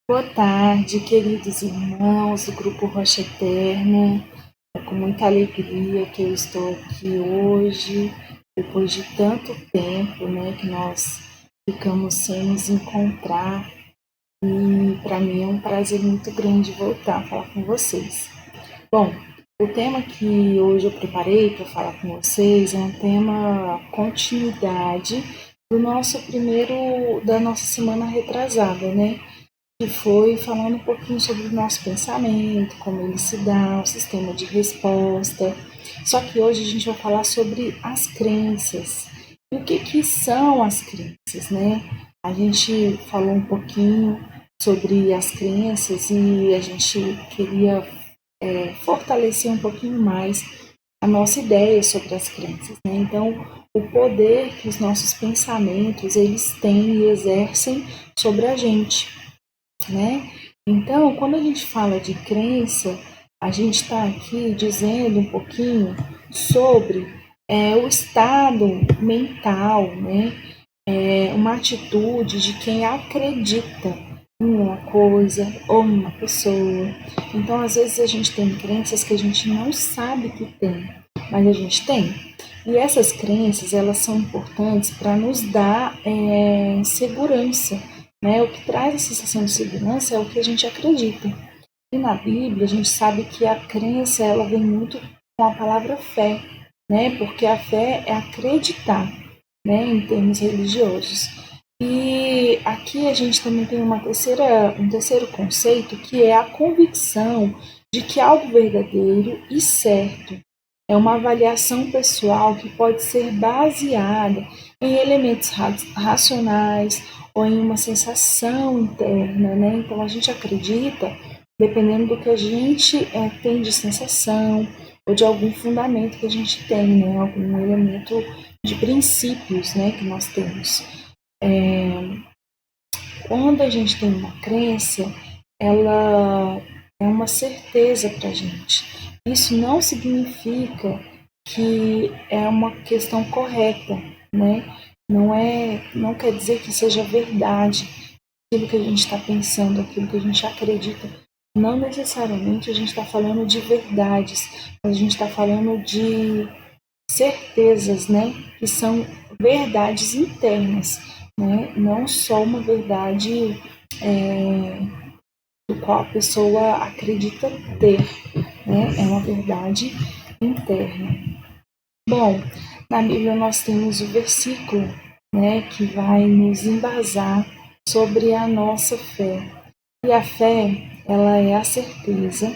Boa tarde, queridos irmãos do Grupo Rocha Eterna. É com muita alegria que eu estou aqui hoje, depois de tanto tempo, que nós ficamos sem nos encontrar. E para mim é um prazer muito grande voltar a falar com vocês. Bom, o tema que hoje eu preparei para falar com vocês é um tema continuidade da nossa semana retrasada, que foi falando um pouquinho sobre o nosso pensamento, como ele se dá, o sistema de resposta. Só que hoje a gente vai falar sobre as crenças. E o que são as crenças, A gente falou um pouquinho sobre as crenças e a gente queria fortalecer um pouquinho mais a nossa ideia sobre as crenças, Então, o poder que os nossos pensamentos eles têm e exercem sobre a gente, Então, quando a gente fala de crença, a gente está aqui dizendo um pouquinho sobre o estado mental, uma atitude de quem acredita em uma coisa ou em uma pessoa. Então, às vezes a gente tem crenças que a gente não sabe que tem, mas a gente tem. E essas crenças, elas são importantes para nos dar segurança, O que traz a sensação de segurança é o que a gente acredita. E na Bíblia, a gente sabe que a crença, ela vem muito com a palavra fé, Porque a fé é acreditar, em termos religiosos. E aqui a gente também tem um terceiro conceito, que é a convicção de que algo verdadeiro e certo é uma avaliação pessoal que pode ser baseada em elementos racionais ou em uma sensação interna, Então a gente acredita, dependendo do que a gente tem de sensação ou de algum fundamento que a gente tem, Algum elemento de princípios, que nós temos. Quando a gente tem uma crença, ela é uma certeza para a gente. Isso não significa que é uma questão correta, Não quer dizer que seja verdade aquilo que a gente está pensando, aquilo que a gente acredita. Não necessariamente a gente está falando de verdades, mas a gente está falando de certezas, Que são verdades internas, Não só uma verdade do qual a pessoa acredita ter, É uma verdade interna. Bom, na Bíblia nós temos o versículo, que vai nos embasar sobre a nossa fé. E a fé, ela é a certeza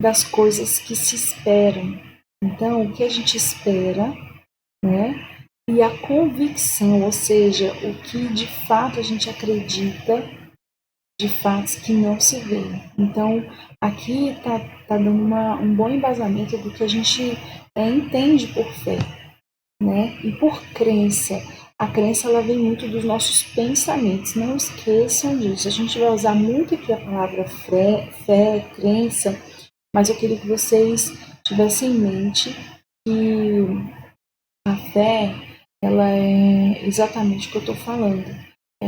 das coisas que se esperam. Então, o que a gente espera, E a convicção, ou seja, o que de fato a gente acredita de fatos que não se vê. Então, aqui está dando um bom embasamento do que a gente entende por fé, E por crença. A crença ela vem muito dos nossos pensamentos, não esqueçam disso. A gente vai usar muito aqui a palavra fé, crença, mas eu queria que vocês tivessem em mente que a fé ela é exatamente o que eu estou falando,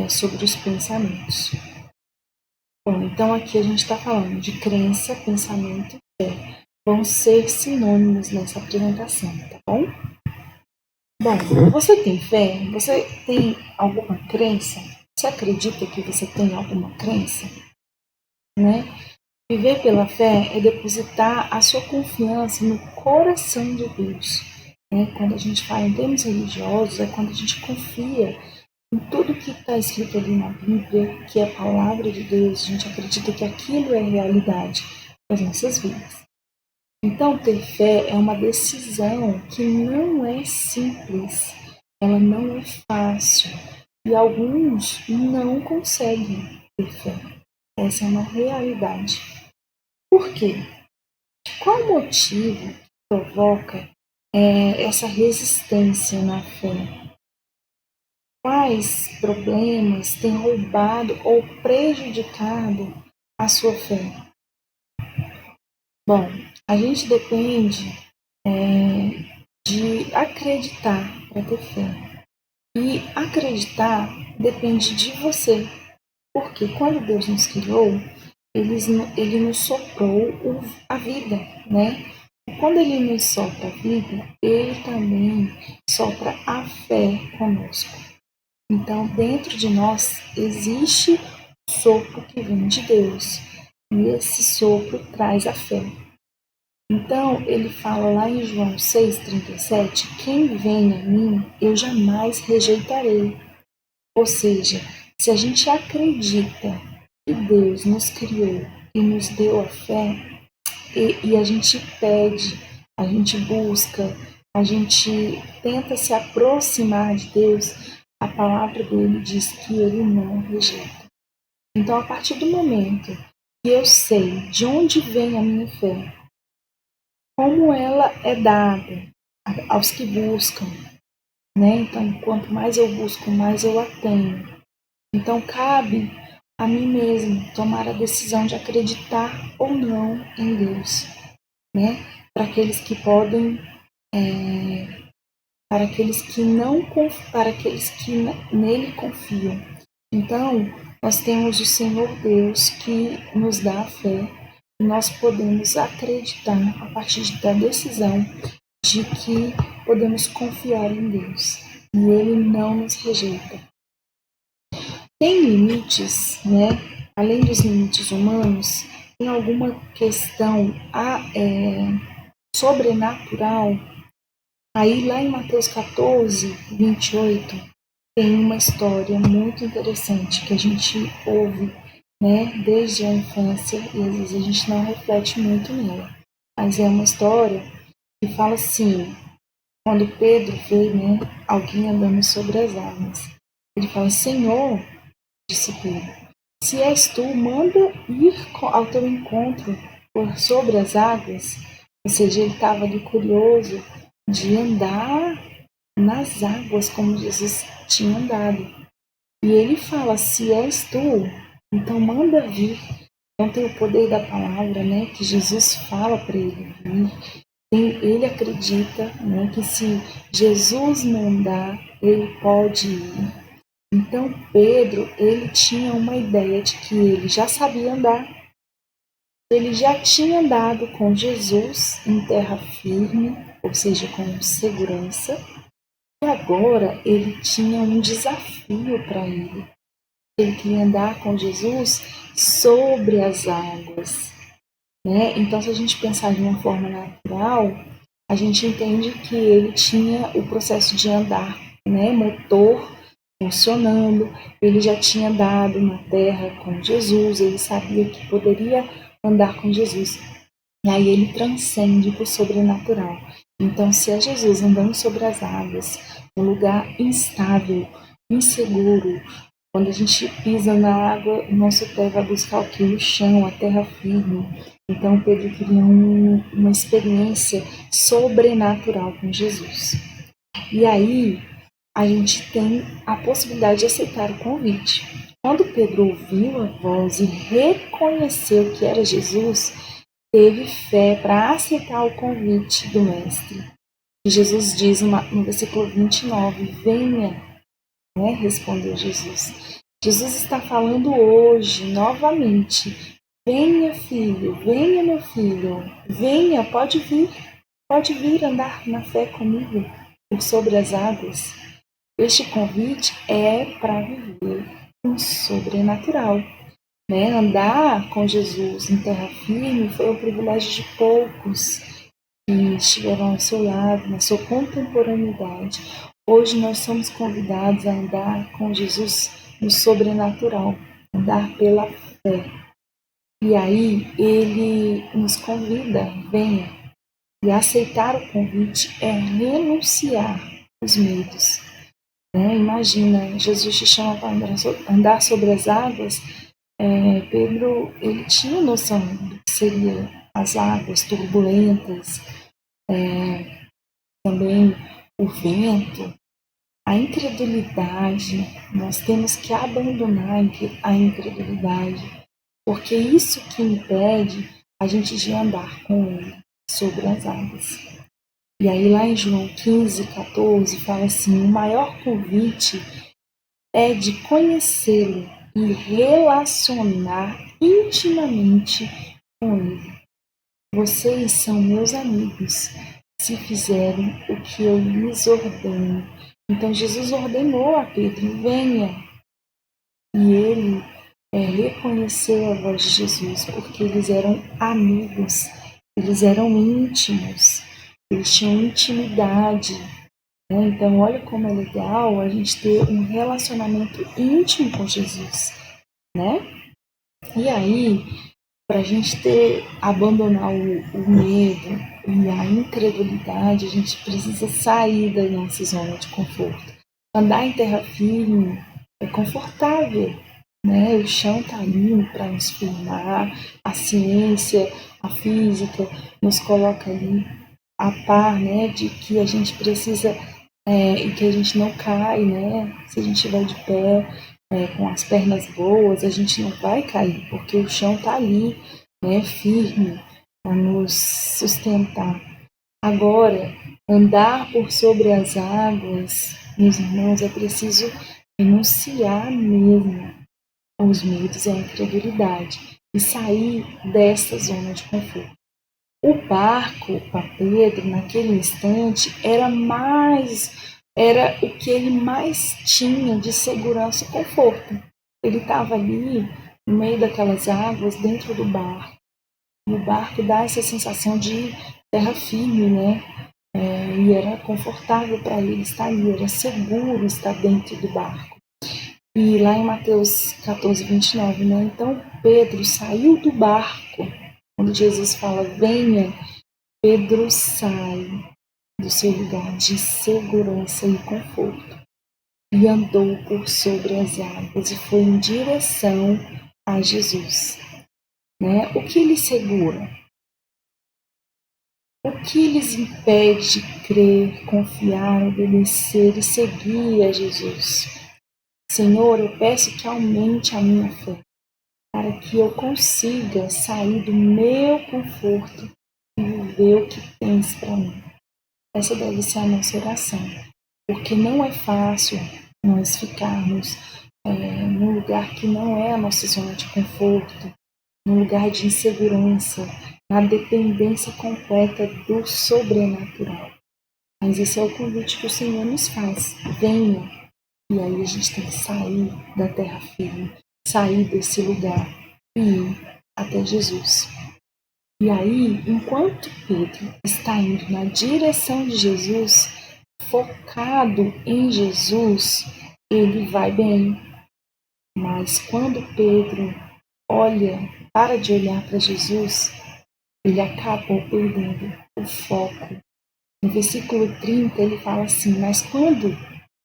sobre os pensamentos. Bom, então aqui a gente está falando de crença, pensamento e fé. Vão ser sinônimos nessa apresentação, tá bom? Bom, você tem fé? Você tem alguma crença? Você acredita que você tem alguma crença? Viver pela fé é depositar a sua confiança no coração de Deus. Quando a gente fala em termos religiosos, é quando a gente confia em tudo que está escrito ali na Bíblia, que é a palavra de Deus, a gente acredita que aquilo é realidade das nossas vidas. Então, ter fé é uma decisão que não é simples, ela não é fácil, e alguns não conseguem ter fé. Essa é uma realidade. Por quê? Qual o motivo que provoca essa resistência na fé? Quais problemas têm roubado ou prejudicado a sua fé? Bom, a gente depende de acreditar para ter fé. E acreditar depende de você. Porque quando Deus nos criou, ele nos soprou a vida, né? Quando ele nos sopra a vida, ele também sopra a fé conosco. Então, dentro de nós existe o sopro que vem de Deus. E esse sopro traz a fé. Então, ele fala lá em João 6,37, quem vem a mim, eu jamais rejeitarei. Ou seja, se a gente acredita que Deus nos criou e nos deu a fé, e a gente pede, a gente busca, a gente tenta se aproximar de Deus, a palavra dele diz que ele não rejeita. Então, a partir do momento que eu sei de onde vem a minha fé, como ela é dada aos que buscam, né? Então, quanto mais eu busco, mais eu a tenho. Então, cabe a mim mesmo tomar a decisão de acreditar ou não em Deus, né? Para aqueles que podem, para aqueles que não, para aqueles que nele confiam. Então, nós temos o Senhor Deus que nos dá a fé e nós podemos acreditar a partir da decisão de que podemos confiar em Deus e Ele não nos rejeita. Tem limites, né? Além dos limites humanos, tem alguma questão sobrenatural. Aí lá em Mateus 14, 28, tem uma história muito interessante que a gente ouve, né, desde a infância e às vezes a gente não reflete muito nela. Mas é uma história que fala assim, quando Pedro vê, né, alguém andando sobre as águas, ele fala, Senhor, disse Pedro, se és tu, manda ir ao teu encontro por sobre as águas. Ou seja, ele estava ali curioso de andar nas águas como Jesus tinha andado. E ele fala, se és tu, então manda vir. Então tem o poder da palavra, né, que Jesus fala para ele vir. Ele acredita, né, que se Jesus mandar, ele pode ir. Então Pedro, ele tinha uma ideia de que ele já sabia andar, ele já tinha andado com Jesus em terra firme, ou seja, com segurança, e agora ele tinha um desafio para ele. Ele queria andar com Jesus sobre as águas, né? Então, se a gente pensar de uma forma natural, a gente entende que ele tinha o processo de andar, né? Motor funcionando, ele já tinha andado na terra com Jesus, ele sabia que poderia andar com Jesus. E aí ele transcende para o sobrenatural. Então, se é Jesus andando sobre as águas, um lugar instável, inseguro, quando a gente pisa na água, o nosso pé vai buscar o que? O chão, a terra firme. Então, Pedro queria uma experiência sobrenatural com Jesus. E aí, a gente tem a possibilidade de aceitar o convite. Quando Pedro ouviu a voz e reconheceu que era Jesus, teve fé para aceitar o convite do Mestre. E Jesus diz no versículo 29, venha, né? Respondeu Jesus. Jesus está falando hoje, novamente, venha filho, venha meu filho, venha, pode vir andar na fé comigo por sobre as águas. Este convite é para viver um sobrenatural. Né? Andar com Jesus em terra firme foi o privilégio de poucos que estiveram ao seu lado, na sua contemporaneidade. Hoje nós somos convidados a andar com Jesus no sobrenatural, andar pela fé. E aí ele nos convida, venha. E aceitar o convite é renunciar os medos. Né? Imagina, Jesus te chama para andar sobre as águas. Pedro, ele tinha noção do que seria as águas turbulentas, também o vento, a incredulidade. Nós temos que abandonar a incredulidade, porque isso que impede a gente de andar com ele sobre as águas. E aí lá em João 15, 14, fala assim, o maior convite é de conhecê-lo e relacionar intimamente com Ele. Vocês são meus amigos se fizerem o que eu lhes ordeno. Então Jesus ordenou a Pedro: venha. E ele reconheceu a voz de Jesus, porque eles eram amigos, eles eram íntimos, eles tinham intimidade. Né? Então, olha como é legal a gente ter um relacionamento íntimo com Jesus. Né? E aí, para a gente abandonar o medo e a incredulidade, a gente precisa sair da nossa zona de conforto. Andar em terra firme é confortável, né? O chão está ali para nos firmar, a ciência, a física nos coloca ali a par, né, de que a gente precisa e que a gente não cai, né? Se a gente estiver de pé, com as pernas boas, a gente não vai cair, porque o chão está ali, né, firme, para nos sustentar. Agora, andar por sobre as águas, meus irmãos, é preciso renunciar mesmo aos medos e à incredulidade e sair dessa zona de conforto. O barco para Pedro, naquele instante, era o que ele mais tinha de segurança e conforto. Ele estava ali, no meio daquelas águas, dentro do barco. E o barco dá essa sensação de terra firme, né? E era confortável para ele estar ali, era seguro estar dentro do barco. E lá em Mateus 14, 29, né? Então Pedro saiu do barco. Quando Jesus fala, venha, Pedro sai do seu lugar de segurança e conforto e andou por sobre as águas e foi em direção a Jesus. Né? O que lhe segura? O que lhes impede de crer, confiar, obedecer e seguir a Jesus? Senhor, eu peço que aumente a minha fé, para que eu consiga sair do meu conforto e viver o que tens para mim. Essa deve ser a nossa oração, porque não é fácil nós ficarmos num lugar que não é a nossa zona de conforto, num lugar de insegurança, na dependência completa do sobrenatural. Mas esse é o convite que o Senhor nos faz. Venha. E aí a gente tem que sair da terra firme, sair desse lugar e ir até Jesus. E aí, enquanto Pedro está indo na direção de Jesus, focado em Jesus, ele vai bem. Mas quando Pedro para de olhar para Jesus, ele acabou perdendo o foco. No versículo 30 ele fala assim, mas quando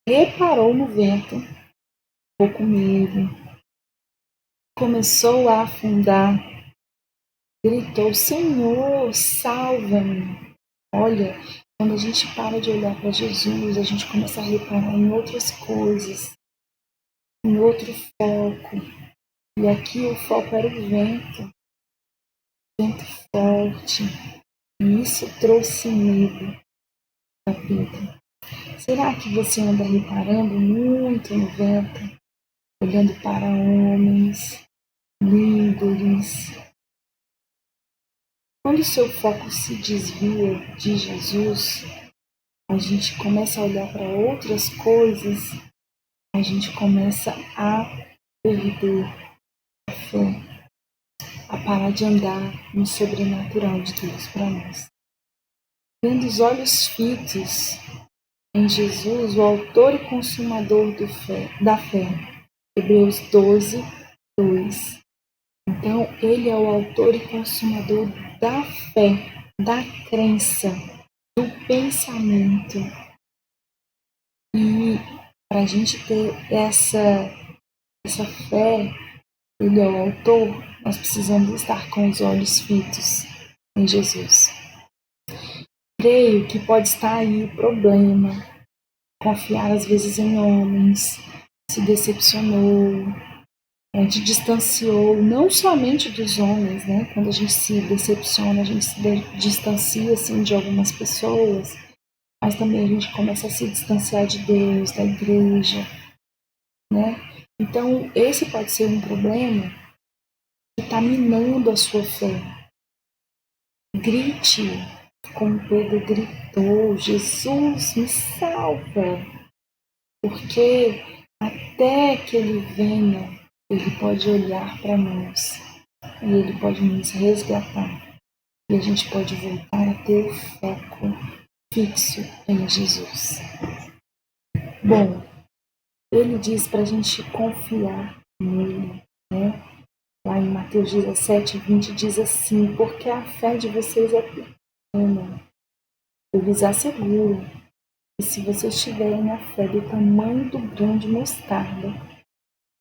reparou no vento, ficou com medo, começou a afundar, gritou, Senhor, salva-me. Olha, quando a gente para de olhar para Jesus, a gente começa a reparar em outras coisas, em outro foco. E aqui o foco era o vento forte. E isso trouxe medo para Pedro. Será que você anda reparando muito no vento, olhando para homens, líderes? Quando o seu foco se desvia de Jesus, a gente começa a olhar para outras coisas, a gente começa a perder a fé, a parar de andar no sobrenatural de Deus para nós. Tendo os olhos fitos em Jesus, o autor e consumador da fé. Hebreus 12, 2. Então, ele é o autor e consumador da fé, da crença, do pensamento. E para a gente ter essa fé, ele é o autor, nós precisamos estar com os olhos fitos em Jesus. Creio que pode estar aí o problema, confiar às vezes em homens, se decepcionou, te distanciou, não somente dos homens, né? Quando a gente se decepciona, a gente se distancia assim, de algumas pessoas, mas também a gente começa a se distanciar de Deus, da igreja, né? Então, esse pode ser um problema que está minando a sua fé. Grite, como Pedro gritou: Jesus, me salva! Porque até que ele venha, ele pode olhar para nós e ele pode nos resgatar. E a gente pode voltar a ter o foco fixo em Jesus. Bom, ele diz para a gente confiar nele, né? Lá em Mateus 17:20 diz assim: porque a fé de vocês é pequena. Eu lhes asseguro que se vocês tiverem a fé do tamanho do grão de mostarda,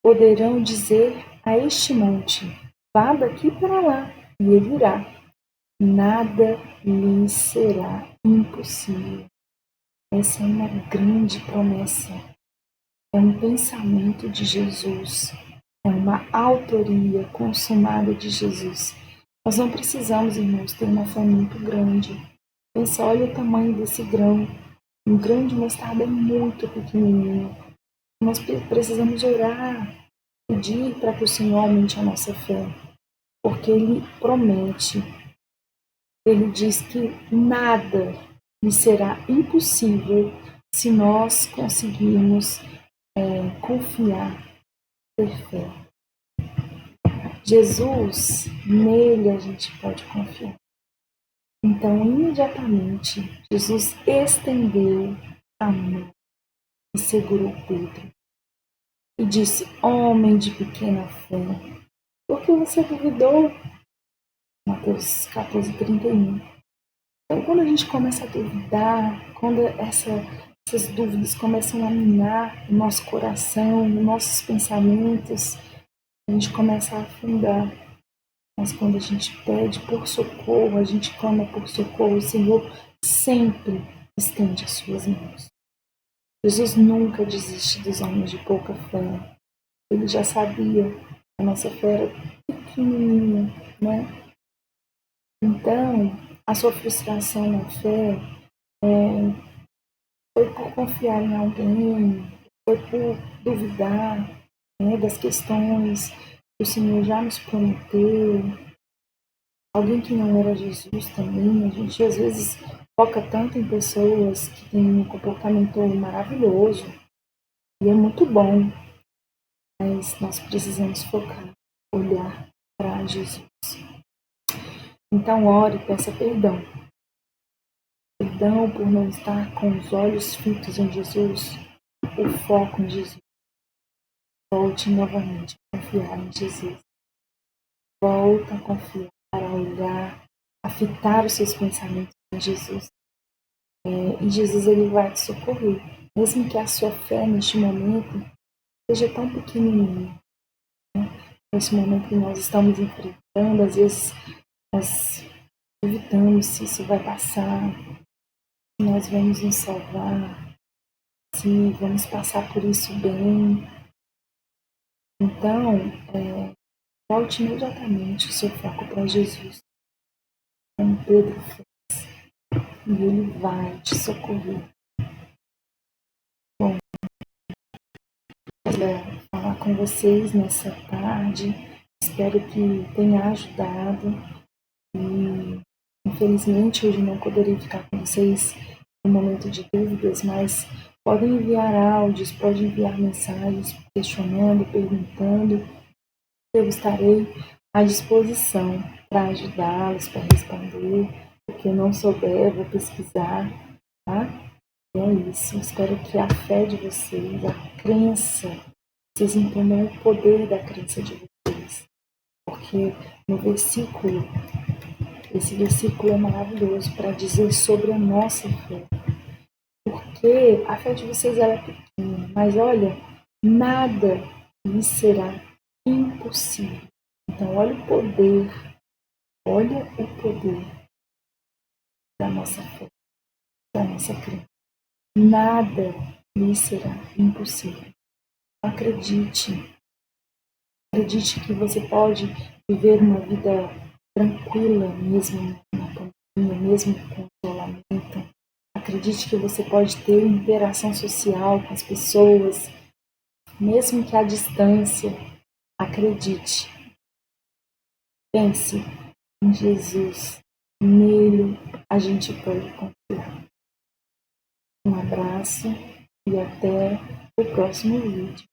poderão dizer a este monte: vá daqui para lá, e ele irá. Nada lhes será impossível. Essa é uma grande promessa. É um pensamento de Jesus. É uma autoria consumada de Jesus. Nós não precisamos, irmãos, ter uma fé muito grande. Pensa, olha o tamanho desse grão. Um grão de mostarda é muito pequenininho. Nós precisamos orar, pedir para que o Senhor aumente a nossa fé. Porque Ele promete. Ele diz que nada lhe será impossível se nós conseguirmos confiar, ter fé. Jesus, nele a gente pode confiar. Então, imediatamente, Jesus estendeu a mão e segurou Pedro e disse: homem de pequena fé, por que você duvidou? Mateus 14:31. Então, quando a gente começa a duvidar, quando essas dúvidas começam a minar o nosso coração, os nossos pensamentos, a gente começa a afundar. Mas quando a gente pede por socorro, a gente clama por socorro, o Senhor sempre estende as suas mãos. Jesus nunca desiste dos homens de pouca fé. Ele já sabia que a nossa fé era pequenininha, né? Então, a sua frustração na fé foi por confiar em alguém, foi por duvidar, né, das questões que o Senhor já nos prometeu. Alguém que não era Jesus também. A gente às vezes foca tanto em pessoas que têm um comportamento maravilhoso e é muito bom, mas nós precisamos focar, olhar para Jesus. Então ore e peça perdão. Perdão por não estar com os olhos fitos em Jesus, o foco em Jesus. Volte novamente a confiar em Jesus. Volta a confiar, a olhar, a fitar os seus pensamentos em Jesus. E Jesus ele vai te socorrer. Mesmo que a sua fé neste momento seja tão pequenininha. Né? Nesse momento que nós estamos enfrentando, às vezes nós evitamos se isso vai passar, se nós vamos nos salvar, se vamos passar por isso bem. Então, volte imediatamente o seu foco para Jesus, como Pedro fez, e Ele vai te socorrer. Bom, queria falar com vocês nessa tarde, espero que tenha ajudado, e infelizmente hoje não poderei ficar com vocês no momento de dúvidas, mas podem enviar áudios, podem enviar mensagens questionando, perguntando, eu estarei à disposição para ajudá-los, para responder. O que eu não souber, eu vou pesquisar, tá? E é isso. Espero que a fé de vocês, a crença, vocês entendam o poder da crença de vocês. Porque no versículo, esse versículo é maravilhoso para dizer sobre a nossa fé. Porque a fé de vocês ela é pequena, mas olha, nada lhe será impossível. Então, olha o poder da nossa fé, da nossa crença. Nada lhe será impossível. Acredite que você pode viver uma vida tranquila, mesmo na pandemia, mesmo com isolamento. Acredite que você pode ter interação social com as pessoas, mesmo que à distância, acredite. Pense em Jesus. Nele a gente pode confiar. Um abraço e até o próximo vídeo.